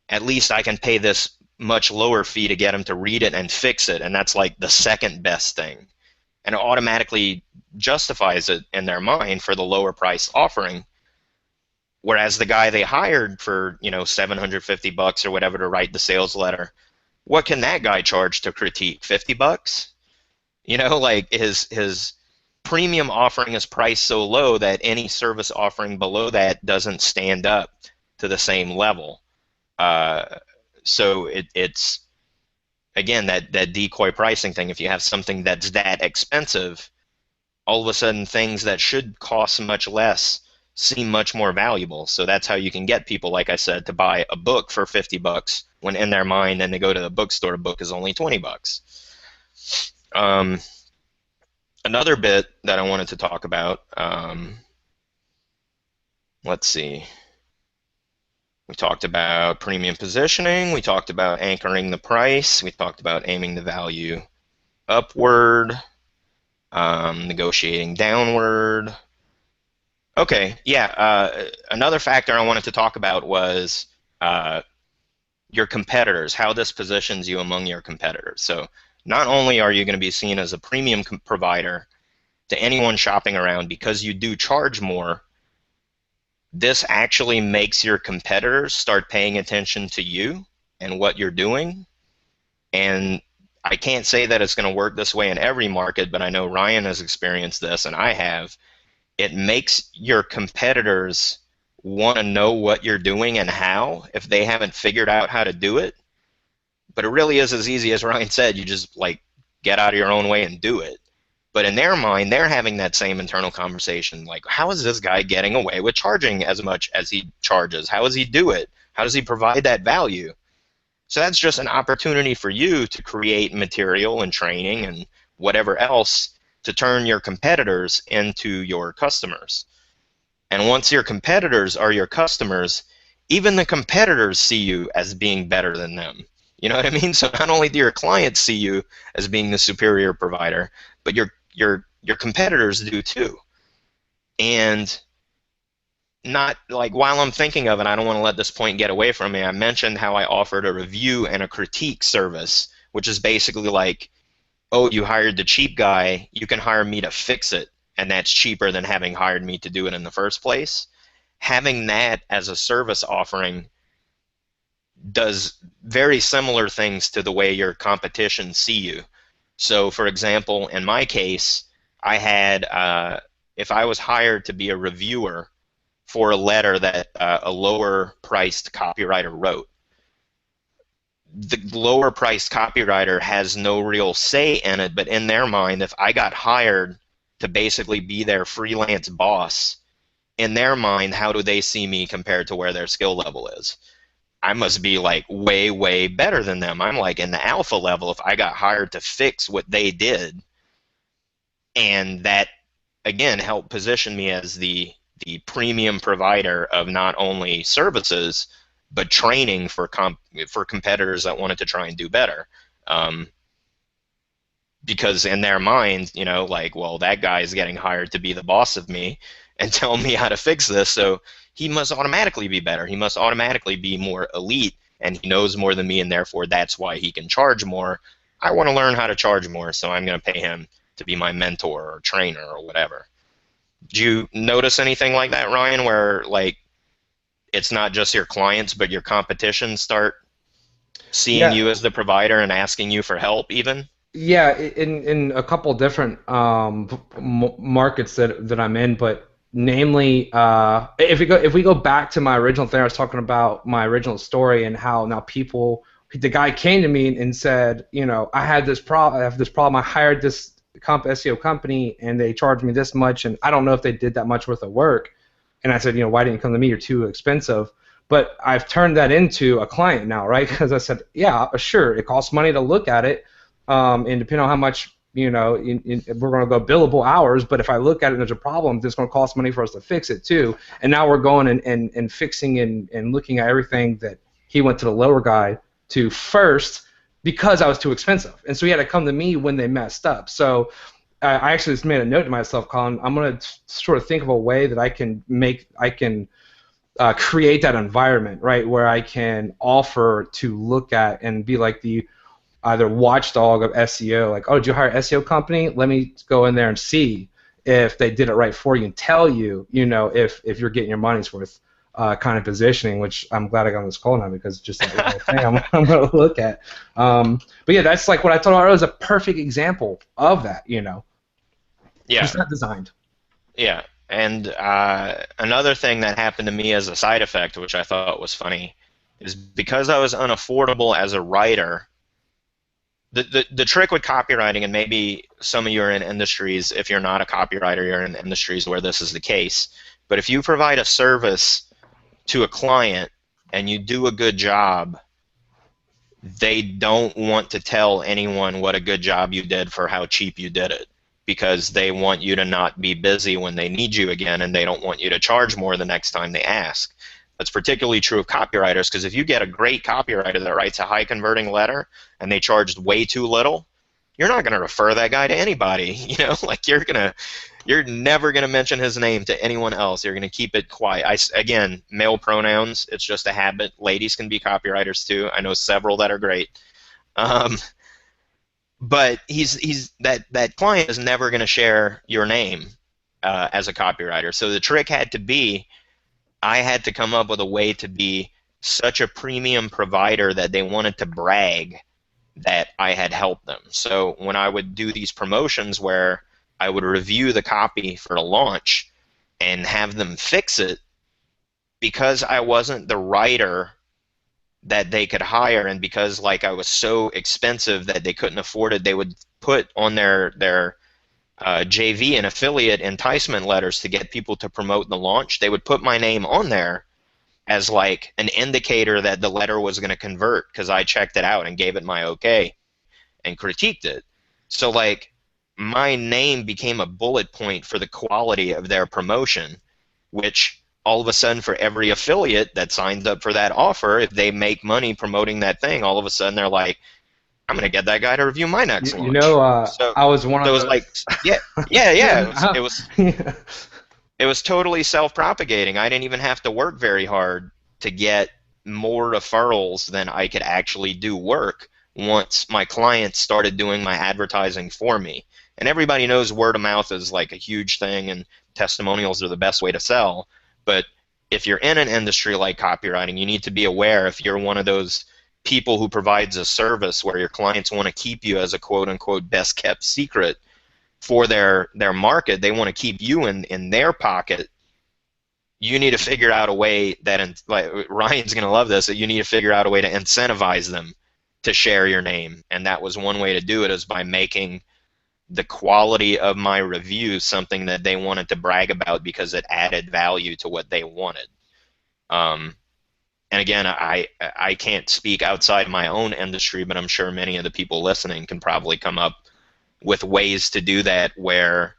Speaker 1: at least I can pay this much lower fee to get them to read it and fix it, and that's like the second best thing. And it automatically justifies it in their mind for the lower price offering. Whereas the guy they hired for, $750 or whatever to write the sales letter, what can that guy charge to critique? $50? Like his premium offering is priced so low that any service offering below that doesn't stand up to the same level. So it's again that decoy pricing thing. If you have something that's that expensive, all of a sudden things that should cost much less seem much more valuable. So that's how you can get people, like I said, to buy a book for $50 when in their mind, then they go to the bookstore, a book is only $20. Another bit that I wanted to talk about, let's see. We talked about premium positioning. We talked about anchoring the price. We talked about aiming the value upward, negotiating downward. Okay, yeah. Another factor I wanted to talk about was your competitors, how this positions you among your competitors. So not only are you going to be seen as a premium provider to anyone shopping around because you do charge more, this actually makes your competitors start paying attention to you and what you're doing. And I can't say that it's going to work this way in every market, but I know Ryan has experienced this, and I have. It makes your competitors want to know what you're doing and how, if they haven't figured out how to do it. But it really is as easy as Ryan said. You just like get out of your own way and do it. But in their mind, they're having that same internal conversation, like, how is this guy getting away with charging as much as he charges? How does he do it? How does he provide that value? So that's just an opportunity for you to create material and training and whatever else to turn your competitors into your customers. And once your competitors are your customers, even the competitors see you as being better than them. You know what I mean? So not only do your clients see you as being the superior provider, but your competitors do too. And not like, while I'm thinking of it, I don't want to let this point get away from me. I mentioned how I offered a review and a critique service, which is basically like, oh, you hired the cheap guy, you can hire me to fix it, and that's cheaper than having hired me to do it in the first place. Having that as a service offering does very similar things to the way your competition see you. So, for example, in my case, I had, if I was hired to be a reviewer for a letter that a lower priced copywriter wrote, the lower priced copywriter has no real say in it, but in their mind, if I got hired to basically be their freelance boss, in their mind, how do they see me compared to where their skill level is? I must be like way, way better than them. I'm like in the alpha level if I got hired to fix what they did. And that, again, helped position me as the premium provider of not only services, but training for competitors that wanted to try and do better. Um, because in their minds, you know, like, well, that guy is getting hired to be the boss of me and tell me how to fix this, so he must automatically be better. He must automatically be more elite, and he knows more than me, and therefore that's why he can charge more. I want to learn how to charge more, so I'm going to pay him to be my mentor or trainer or whatever. Do you notice anything like that, Ryan, where like it's not just your clients, but your competition start seeing
Speaker 2: Yeah,
Speaker 1: you as the provider and asking you for help even?
Speaker 2: yeah, in a couple different markets that I'm in, but namely, if we go back to my original thing, I was talking about my original story and how now people, the guy came to me and said, you know, I have this problem. I hired this SEO company and they charged me this much, and I don't know if they did that much worth of work. And I said, you know, why didn't you come to me? You're too expensive. But I've turned that into a client now, right? Because I said, yeah, sure, it costs money to look at it, and depending on how much, you know, we're going to go billable hours, but if I look at it and there's a problem, it's going to cost money for us to fix it too. And now we're going and fixing and looking at everything that he went to the lower guy to first because I was too expensive. And so he had to come to me when they messed up. So I actually just made a note to myself, Colin, I'm going to sort of think of a way that I can create that environment, right, where I can offer to look at and be like the either watchdog of SEO, like, oh, did you hire an SEO company? Let me go in there and see if they did it right for you and tell you, you know, if you're getting your money's worth, kind of positioning, which I'm glad I got on this call now because just that little thing I'm going to look at. But yeah, that's like what I told her. It was a perfect example of that, you know.
Speaker 1: Yeah.
Speaker 2: Just not designed.
Speaker 1: Yeah, and another thing that happened to me as a side effect, which I thought was funny, is because I was unaffordable as a writer. The trick with copywriting, and maybe some of you are in industries, if you're not a copywriter, you're in industries where this is the case. But if you provide a service to a client and you do a good job, they don't want to tell anyone what a good job you did for how cheap you did it, because they want you to not be busy when they need you again, and they don't want you to charge more the next time they ask. That's particularly true of copywriters, because if you get a great copywriter that writes a high converting letter and they charged way too little, you're not going to refer that guy to anybody. You know, like you're never going to mention his name to anyone else. You're going to keep it quiet. Again, male pronouns, it's just a habit. Ladies can be copywriters too. I know several that are great. Um, but that client is never going to share your name as a copywriter. So the trick had to be, I had to come up with a way to be such a premium provider that they wanted to brag that I had helped them. So when I would do these promotions where I would review the copy for a launch and have them fix it, because I wasn't the writer that they could hire, and because like I was so expensive that they couldn't afford it, they would put on their JV and affiliate enticement letters to get people to promote the launch. They would put my name on there as like an indicator that the letter was going to convert, because I checked it out and gave it my okay and critiqued it. So like my name became a bullet point for the quality of their promotion, which all of a sudden for every affiliate that signs up for that offer, if they make money promoting that thing, all of a sudden they're like, I'm going to get that guy to review my next
Speaker 2: You
Speaker 1: launch.
Speaker 2: know,
Speaker 1: So,
Speaker 2: I was one
Speaker 1: so
Speaker 2: of
Speaker 1: it was
Speaker 2: those.
Speaker 1: like, yeah, yeah, yeah. It was
Speaker 2: Yeah.
Speaker 1: it was totally self-propagating. I didn't even have to work very hard to get more referrals than I could actually do work once my clients started doing my advertising for me. And everybody knows word of mouth is like a huge thing, and testimonials are the best way to sell. But if you're in an industry like copywriting, you need to be aware if you're one of those people who provides a service where your clients want to keep you as a quote unquote best kept secret for their market, they want to keep you in their pocket. You need to figure out a way that, like Ryan's going to love this, that you need to figure out a way to incentivize them to share your name. And that was one way to do it, is by making the quality of my review something that they wanted to brag about because it added value to what they wanted. And again, I can't speak outside my own industry, but I'm sure many of the people listening can probably come up with ways to do that where,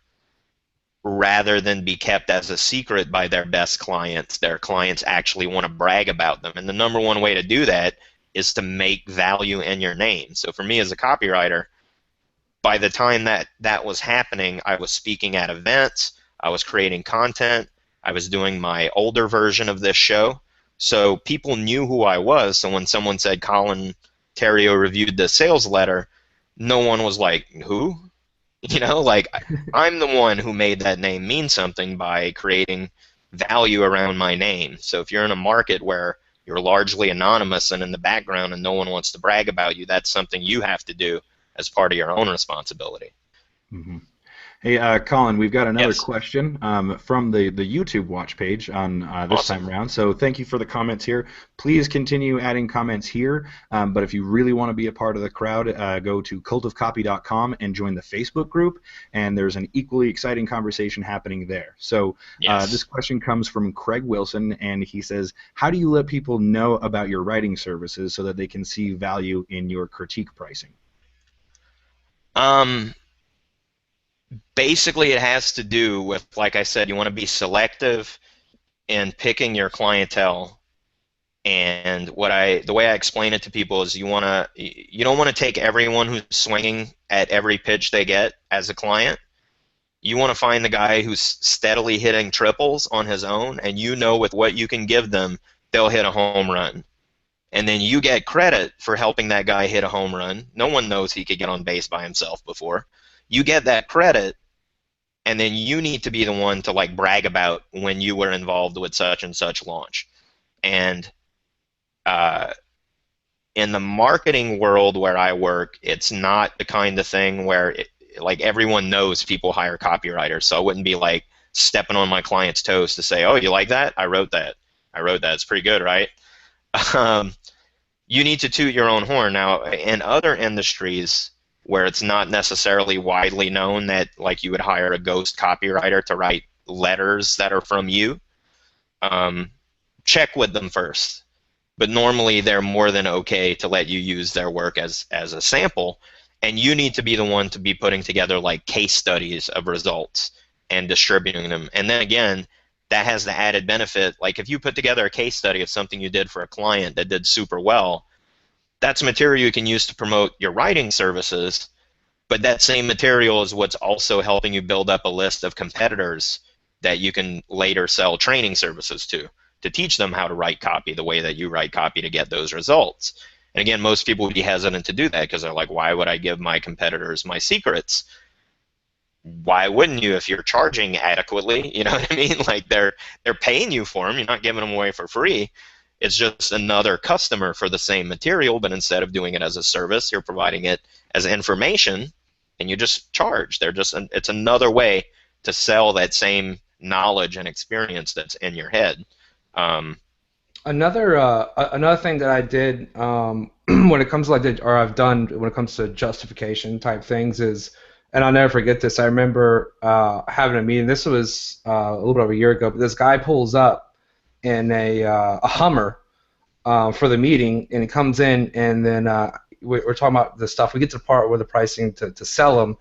Speaker 1: rather than be kept as a secret by their clients actually want to brag about them. And the number one way to do that is to make value in your name. So for me as a copywriter, by the time that was happening, I was speaking at events, I was creating content, I was doing my older version of this show. So people knew who I was. So when someone said Colin Terrio reviewed the sales letter, no one was like, who? Like I'm the one who made that name mean something by creating value around my name. So if you're in a market where you're largely anonymous and in the background and no one wants to brag about you, that's something you have to do as part of your own responsibility.
Speaker 3: Mm-hmm. Hey, Colin, we've got another
Speaker 1: Yes.
Speaker 3: question from the YouTube watch page on this
Speaker 1: Awesome.
Speaker 3: time around. So thank you for the comments here. Please continue adding comments here. But if you really want to be a part of the crowd, go to cultofcopy.com and join the Facebook group. And there's an equally exciting conversation happening there. So
Speaker 1: Yes.
Speaker 3: this question comes from Craig Wilson, and he says, how do you let people know about your writing services so that they can see value in your critique pricing?
Speaker 1: Basically, it has to do with, like I said, you want to be selective in picking your clientele. And the way I explain it to people is you don't want to take everyone who's swinging at every pitch they get as a client. You want to find the guy who's steadily hitting triples on his own, and with what you can give them, they'll hit a home run. And then you get credit for helping that guy hit a home run. No one knows he could get on base by himself before. You get that credit, and then you need to be the one to like brag about when you were involved with such and such launch. And in the marketing world where I work, it's not the kind of thing where like everyone knows people hire copywriters, so I wouldn't be like stepping on my client's toes to say, oh, you like that? I wrote that. It's pretty good, right? You need to toot your own horn. Now, in other industries where it's not necessarily widely known that like you would hire a ghost copywriter to write letters that are from you, check with them first. But normally they're more than okay to let you use their work as a sample, and you need to be the one to be putting together like case studies of results and distributing them. And then again, that has the added benefit, like if you put together a case study of something you did for a client that did super well, that's material you can use to promote your writing services, but that same material is what's also helping you build up a list of competitors that you can later sell training services to teach them how to write copy the way that you write copy to get those results. And again, most people would be hesitant to do that because they're like, why would I give my competitors my secrets? Why wouldn't you if you're charging adequately? You know what I mean? Like they're paying you for them. You're not giving them away for free. It's just another customer for the same material, but instead of doing it as a service, you're providing it as information, and you just charge. It's another way to sell that same knowledge and experience that's in your head.
Speaker 2: Another thing that I did when it comes to I've done when it comes to justification type things is, and I'll never forget this. I remember having a meeting. This was a little bit over a year ago. But this guy pulls up in a Hummer for the meeting, and he comes in, and then we're talking about the stuff. We get to the part where the pricing to sell him,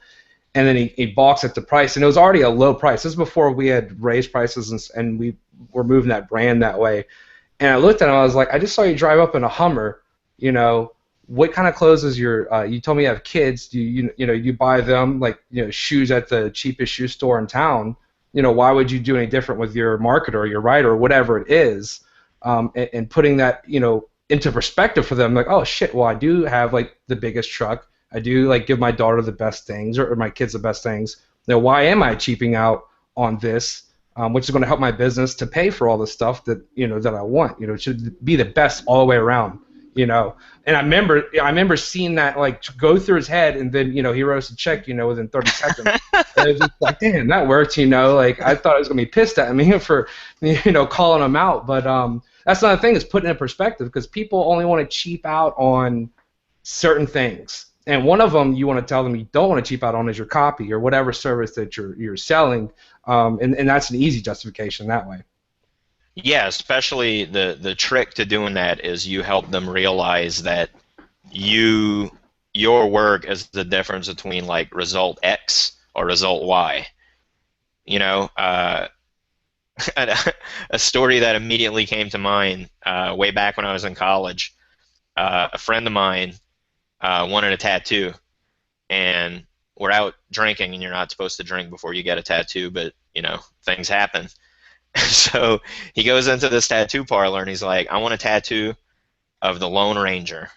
Speaker 2: and then he balks at the price, and it was already a low price. This is before we had raised prices, and we were moving that brand that way. And I looked at him, I was like, I just saw you drive up in a Hummer, what kind of clothes is your, you told me you have kids, do you buy them, like, shoes at the cheapest shoe store in town, why would you do any different with your marketer or your writer or whatever it is, and putting that, into perspective for them, like, oh shit, well I do have like the biggest truck, I do like give my daughter the best things or my kids the best things, why am I cheaping out on this? which is going to help my business to pay for all the stuff that that I want. It should be the best all the way around. And I remember seeing that like go through his head, and then he wrote us a check within 30 seconds. And it was just like, damn, that worked. Like I thought I was gonna be pissed at me for calling him out, but that's another thing is putting it in perspective, because people only want to cheap out on certain things. And one of them you want to tell them you don't want to cheap out on is your copy or whatever service that you're selling, and that's an easy justification that way.
Speaker 1: Yeah, especially the trick to doing that is you help them realize that your work is the difference between like result X or result Y. A story that immediately came to mind way back when I was in college. A friend of mine wanted a tattoo, and we're out drinking, and you're not supposed to drink before you get a tattoo, but things happen. So he goes into this tattoo parlor and he's like, I want a tattoo of the Lone Ranger.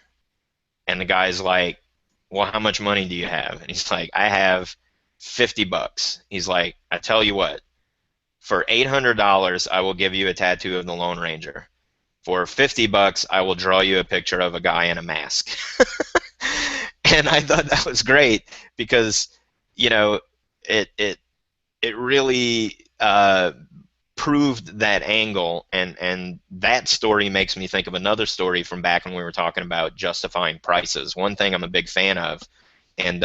Speaker 1: And the guy's like, well, how much money do you have? And he's like, I have $50. He's like, I tell you what, for $800 I will give you a tattoo of the Lone Ranger. For $50 I will draw you a picture of a guy in a mask. And I thought that was great because it really proved that angle, and that story makes me think of another story from back when we were talking about justifying prices. One thing I'm a big fan of, and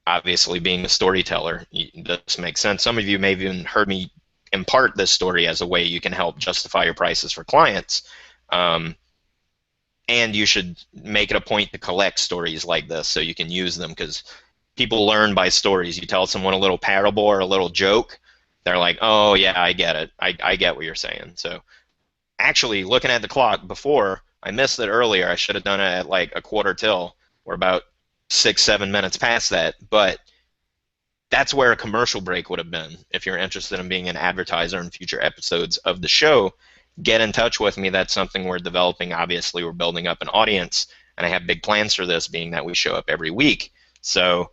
Speaker 1: obviously being a storyteller, this makes sense. Some of you may have even heard me impart this story as a way you can help justify your prices for clients. And you should make it a point to collect stories like this so you can use them, because people learn by stories. You tell someone a little parable or a little joke, they're like, oh, yeah, I get it. I get what you're saying. So actually, looking at the clock before, I missed it earlier. I should have done it at like a quarter till. We're about 6-7 minutes past that. But that's where a commercial break would have been. If you're interested in being an advertiser in future episodes of the show, get in touch with me. That's something we're developing. Obviously, we're building up an audience, and I have big plans for this, being that we show up every week. So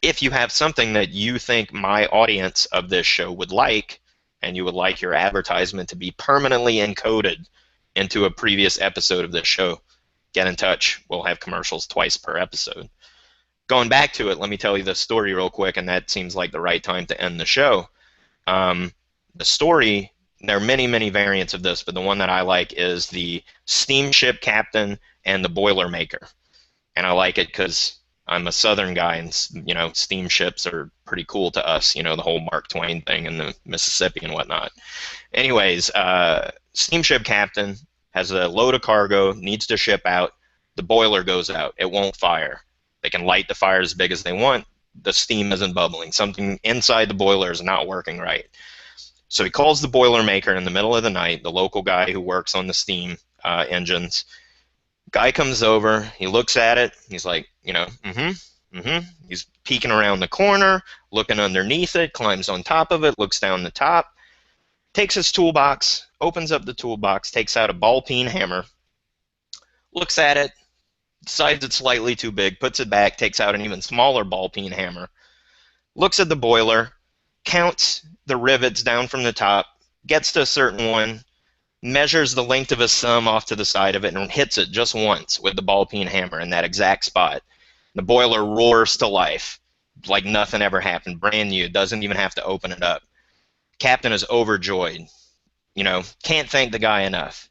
Speaker 1: if you have something that you think my audience of this show would like, and you would like your advertisement to be permanently encoded into a previous episode of this show, get in touch. We'll have commercials twice per episode. Going back to it, let me tell you the story real quick, and that seems like the right time to end the show. The story, there are many, many variants of this, but the one that I like is the steamship captain and the boilermaker. And I like it because I'm a Southern guy, and steamships are pretty cool to us. The whole Mark Twain thing in the Mississippi and whatnot. Anyways, steamship captain has a load of cargo, needs to ship out. The boiler goes out. It won't fire. They can light the fire as big as they want. The steam isn't bubbling. Something inside the boiler is not working right. So he calls the boilermaker in the middle of the night, the local guy who works on the steam engines. Guy comes over, he looks at it, he's like, He's peeking around the corner, looking underneath it, climbs on top of it, looks down the top, takes his toolbox, opens up the toolbox, takes out a ball-peen hammer, looks at it, decides it's slightly too big, puts it back, takes out an even smaller ball-peen hammer, looks at the boiler, counts the rivets down from the top, gets to a certain one, measures the length of a thumb off to the side of it, and hits it just once with the ball-peen hammer in that exact spot. The boiler roars to life like nothing ever happened, brand new, doesn't even have to open it up. Captain is overjoyed. Can't thank the guy enough.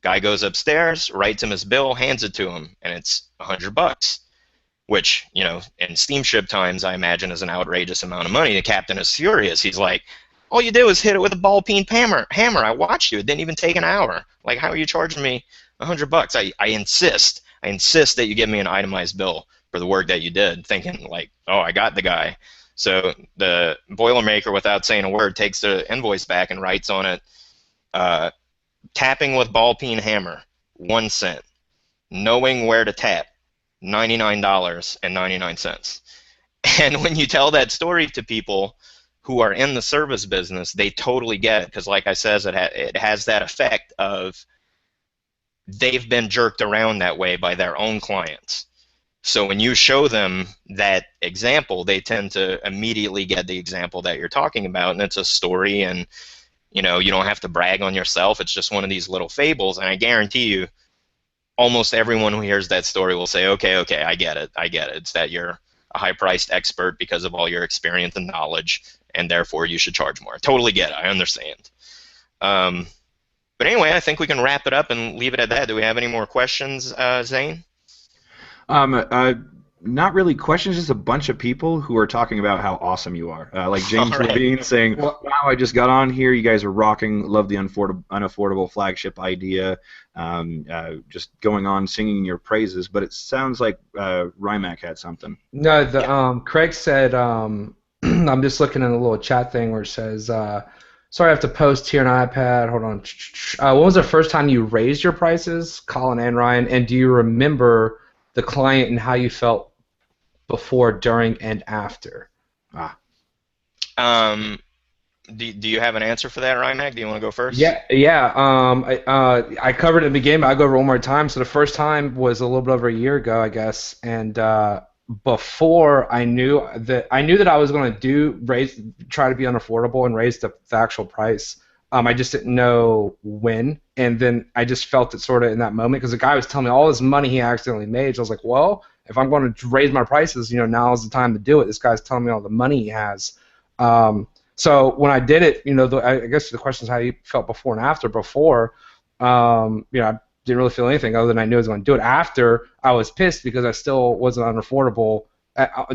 Speaker 1: Guy goes upstairs, writes him his bill, hands it to him, and it's $100, which, in steamship times, I imagine is an outrageous amount of money. The captain is furious. He's like, all you did was hit it with a ball-peen hammer. I watched you. It didn't even take an hour. Like, how are you charging me $100? I insist that you give me an itemized bill for the work that you did, thinking like, oh, I got the guy. So the Boilermaker, without saying a word, takes the invoice back and writes on it, tapping with ball-peen hammer, 1 cent. Knowing where to tap, $99.99. And when you tell that story to people who are in the service business, they totally get it, because like I says, it has that effect of they've been jerked around that way by their own clients. So when you show them that example, they tend to immediately get the example that you're talking about, and it's a story, and you don't have to brag on yourself. It's just one of these little fables, and I guarantee you, almost everyone who hears that story will say, okay, I get it. It's that you're a high-priced expert because of all your experience and knowledge, and therefore you should charge more. I totally get it. I understand. But anyway, I think we can wrap it up and leave it at that. Do we have any more questions, Zane?
Speaker 3: Not really questions, just a bunch of people who are talking about how awesome you are. Like James
Speaker 1: All right.
Speaker 3: Levine saying, wow, I just got on here. You guys are rocking. Love the unaffordable flagship idea. Just going on singing your praises. But it sounds like Rymac had something.
Speaker 2: No, Craig said, I'm just looking at a little chat thing where it says, sorry I have to post here on iPad. Hold on. When was the first time you raised your prices, Colin and Ryan? And do you remember the client and how you felt before, during, and after?
Speaker 1: Do you have an answer for that, Ryan? Do you want to go first?
Speaker 2: Yeah. I covered it in the beginning, but I'll go over it one more time. So the first time was a little bit over a year ago, I guess, and before I knew that I was going to try to be unaffordable and raise the actual price. I just didn't know when, and then I just felt it sort of in that moment because the guy was telling me all this money he accidentally made. So I was like, well, if I'm going to raise my prices, now is the time to do it. This guy's telling me all the money he has. So when I did it, I guess the question is how you felt before and after. Before, I didn't really feel anything other than I knew I was going to do it. After, I was pissed because I still wasn't unaffordable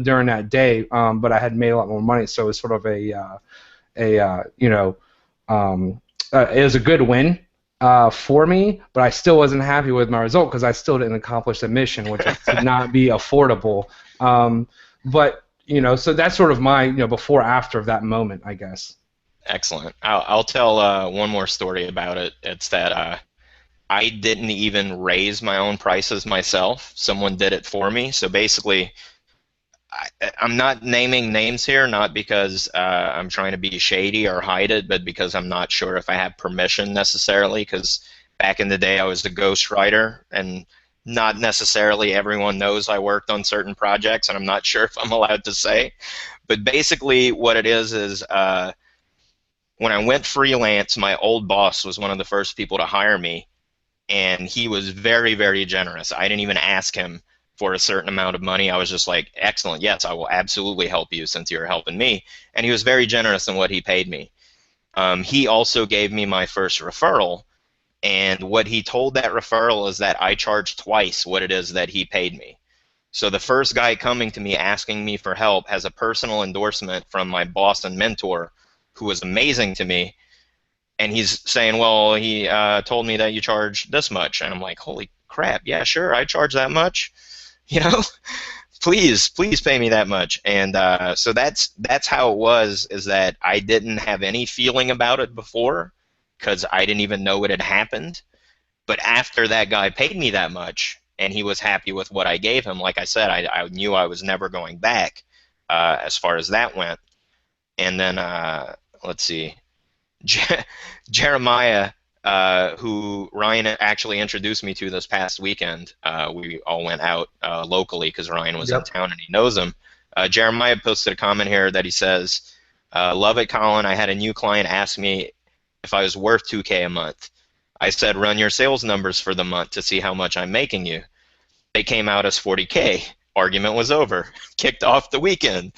Speaker 2: during that day, but I had made a lot more money, so it was sort of it was a good win for me, but I still wasn't happy with my result because I still didn't accomplish the mission, which is to not be affordable. But so that's sort of my before after of that moment, I guess.
Speaker 1: Excellent. I'll tell one more story about it. It's that I didn't even raise my own prices myself. Someone did it for me. So basically, I'm not naming names here, not because I'm trying to be shady or hide it, but because I'm not sure if I have permission necessarily, because back in the day I was a ghostwriter, and not necessarily everyone knows I worked on certain projects, and I'm not sure if I'm allowed to say. But basically what it is when I went freelance, my old boss was one of the first people to hire me, and he was very, very generous. I didn't even ask him for a certain amount of money. I was just like, excellent, yes, I will absolutely help you since you're helping me. And he was very generous in what he paid me. He also gave me my first referral, and what he told that referral is that I charge twice what it is that he paid me. So the first guy coming to me asking me for help has a personal endorsement from my boss and mentor who was amazing to me, and he's saying, well, he told me that you charge this much. And I'm like, holy crap, yeah, sure, I charge that much. Please pay me that much. And so that's how it was, is that I didn't have any feeling about it before because I didn't even know it had happened. But after that guy paid me that much and he was happy with what I gave him, like I said, I knew I was never going back as far as that went. And then, let's see, Jeremiah, who Ryan actually introduced me to this past weekend. We all went out locally because Ryan was in town and he knows him. Jeremiah posted a comment here that he says, love it, Colin. I had a new client ask me if I was worth $2K a month. I said, run your sales numbers for the month to see how much I'm making you. They came out as $40K. Argument was over. Kicked off the weekend.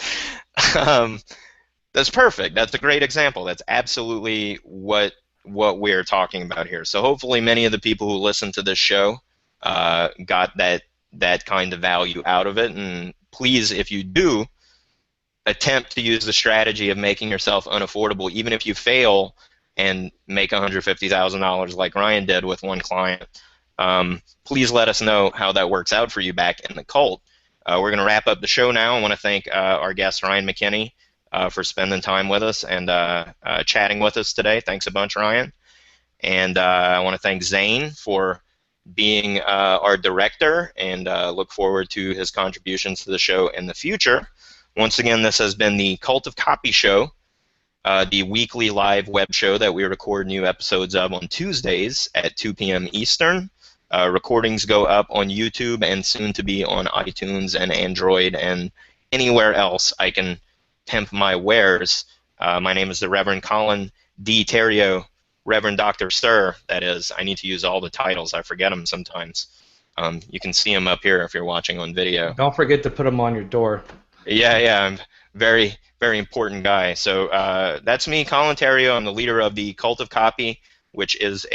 Speaker 1: That's perfect. That's a great example. That's absolutely what we're talking about here. So hopefully many of the people who listen to this show got that kind of value out of it. And please, if you do, attempt to use the strategy of making yourself unaffordable, even if you fail and make $150,000 like Ryan did with one client. Please let us know how that works out for you back in the cult. We're going to wrap up the show now. I want to thank our guest, Ryan McKinney, for spending time with us and chatting with us today. Thanks a bunch, Ryan. And I want to thank Zane for being our director, and look forward to his contributions to the show in the future. Once again, this has been the Cult of Copy Show, the weekly live web show that we record new episodes of on Tuesdays at 2 p.m. Eastern. Recordings go up on YouTube and soon to be on iTunes and Android and anywhere else I can pimp my wares. My name is the Reverend Colin D. Terrio, Reverend Dr. Sir, that is. I need to use all the titles. I forget them sometimes. You can see them up here if you're watching on video.
Speaker 2: Don't forget to put them on your door.
Speaker 1: Yeah, I'm very, very important guy. So that's me, Colin Terrio. I'm the leader of the Cult of Copy, which is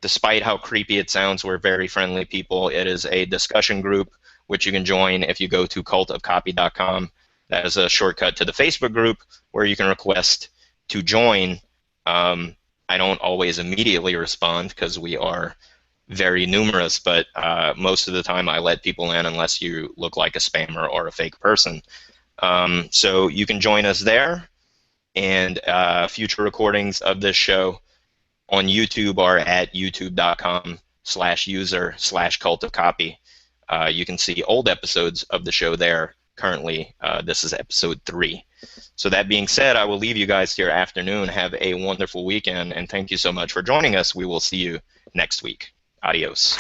Speaker 1: despite how creepy it sounds, we're very friendly people. It is a discussion group which you can join if you go to cultofcopy.com. That is a shortcut to the Facebook group where you can request to join. I don't always immediately respond because we are very numerous, but most of the time I let people in unless you look like a spammer or a fake person. So you can join us there, and future recordings of this show on YouTube are at youtube.com/user/cultofcopy. You can see old episodes of the show there. Currently, this is episode 3. So that being said, I will leave you guys to your afternoon. Have a wonderful weekend, and thank you so much for joining us. We will see you next week. Adios.